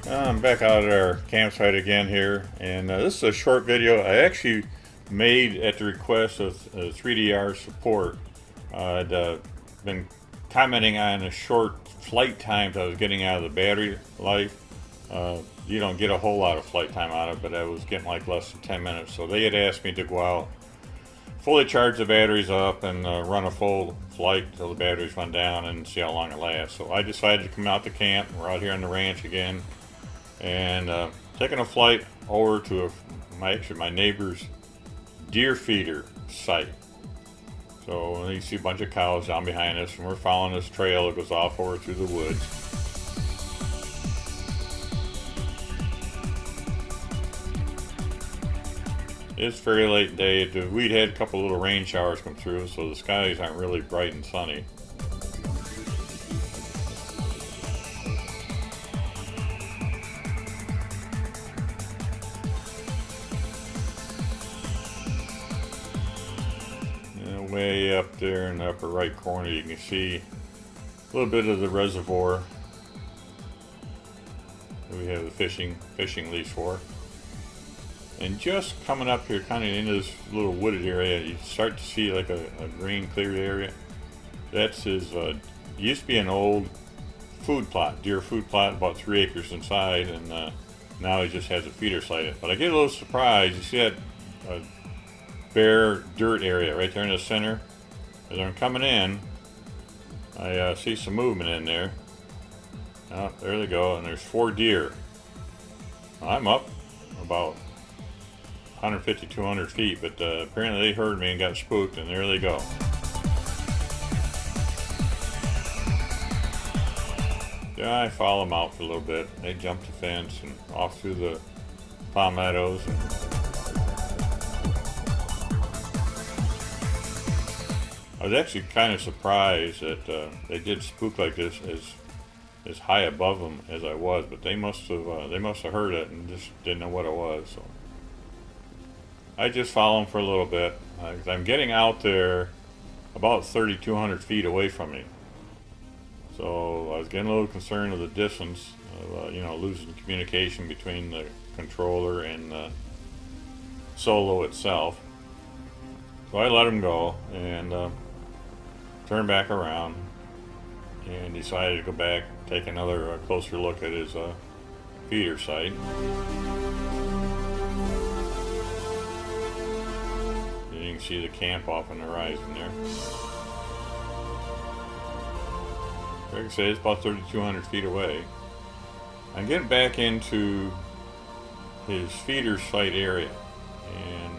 I'm back out at our campsite again here, and this is a short video I actually made at the request of 3DR support. I'd been commenting on the short flight times I was getting out of the battery life. You don't get a whole lot of flight time out of it, but I was getting like less than 10 minutes. So they had asked me to go out, fully charge the batteries up, and run a full flight until the batteries run down and see how long it lasts. So I decided to come out to camp. We're out here on the ranch again, and taking a flight over to my neighbor's deer feeder site. So you see a bunch of cows down behind us, and we're following this trail that goes off over through the woods. It's very late day. We'd had a couple little rain showers come through, so the skies aren't really bright and sunny. Way up there in the upper right corner, you can see a little bit of the reservoir that we have the fishing lease for. And just coming up here, kind of into this little wooded area, you start to see like a green cleared area. That's his, used to be an old food plot, deer food plot, about 3 acres inside, and now he just has a feeder site. But I get a little surprised. You see that bare dirt area right there in the center? As I'm coming in, I see some movement in there. Oh, there they go, and there's 4 deer. I'm up about 150, 200 feet, but apparently they heard me and got spooked, and there they go. Yeah, I follow them out for a little bit. They jumped the fence and off through the palmettos. I was actually kind of surprised that they did spook like this as high above them as I was, but they must have heard it and just didn't know what it was. So I just follow them for a little bit. I'm getting out there about 3,200 feet away from me, so I was getting a little concerned with the distance of losing communication between the controller and the solo itself. So I let him go and turned back around and decided to go back, take another closer look at his feeder site. And you can see the camp off on the horizon there. Like I say, it's about 3,200 feet away. I'm getting back into his feeder site area, and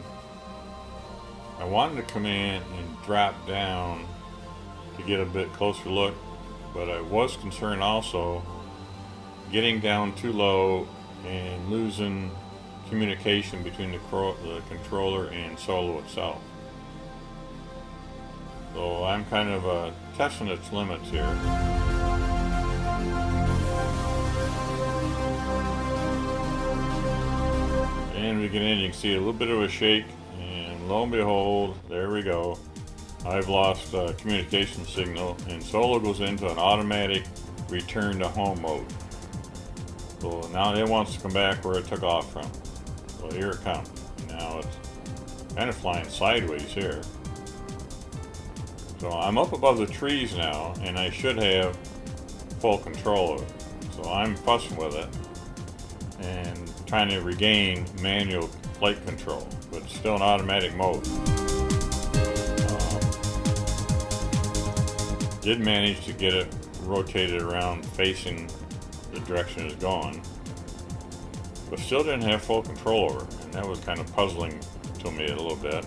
I wanted to come in and drop down to get a bit closer look, but I was concerned also getting down too low and losing communication between the controller and solo itself. So I'm kind of testing its limits here. And we get in, you can see a little bit of a shake, and lo and behold, there we go. I've lost communication signal, and solo goes into an automatic return to home mode. So now it wants to come back where it took off from. So here it comes. Now it's kind of flying sideways here. So I'm up above the trees now, and I should have full control of it. So I'm fussing with it and trying to regain manual flight control, but it's still in automatic mode. Did manage to get it rotated around facing the direction it's going, but still didn't have full control over it, and that was kind of puzzling to me a little bit.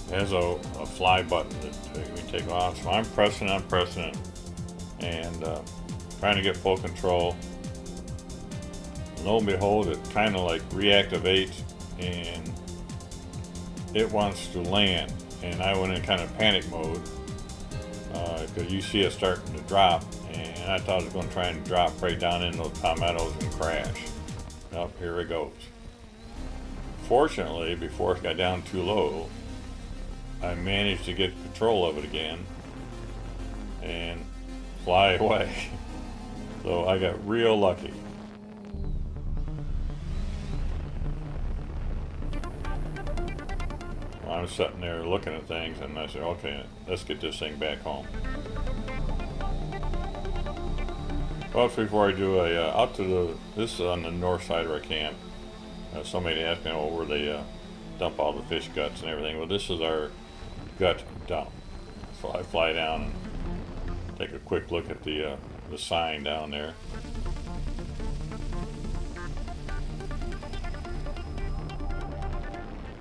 It has a fly button that you can take off, so I'm pressing it, and trying to get full control. Lo and behold, it kind of like reactivates, and it wants to land. And I went in kind of panic mode because you see it starting to drop, and I thought it was going to try and drop right down in those palmettos and crash. Up here it goes. Fortunately, before it got down too low, I managed to get control of it again and fly away. So I got real lucky. Well, I'm sitting there looking at things, and I said, okay, let's get this thing back home. Well, before I do, out to this is on the north side of our camp. Somebody asked me, oh, where they dump all the fish guts and everything. Well, this is our gut dump. So I fly down and take a quick look at the sign down there.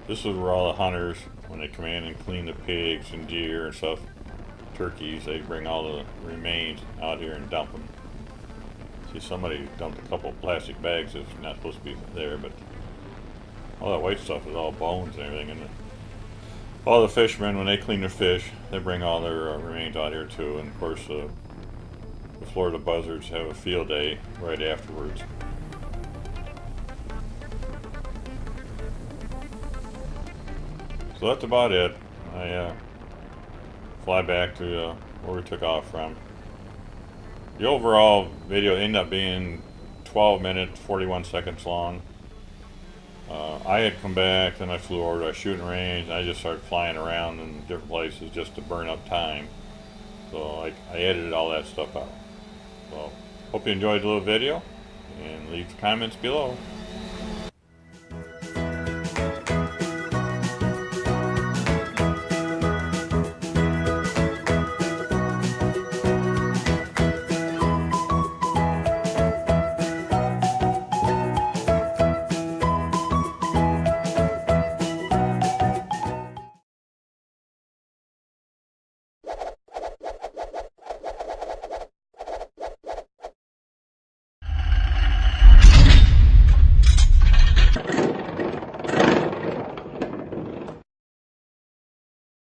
This is where all the hunters, when they come in and clean the pigs and deer and stuff, turkeys, they bring all the remains out here and dump them. See, somebody dumped a couple of plastic bags that's not supposed to be there, but all that white stuff is all bones and everything. And all the fishermen, when they clean their fish, they bring all their remains out here too. And of course, the Florida buzzards have a field day right afterwards. So that's about it. I fly back to where we took off from. The overall video ended up being 12 minutes, 41 seconds long. I had come back, then I flew over to a shooting range, and I just started flying around in different places just to burn up time. So I edited all that stuff out. So hope you enjoyed the little video, and leave comments below.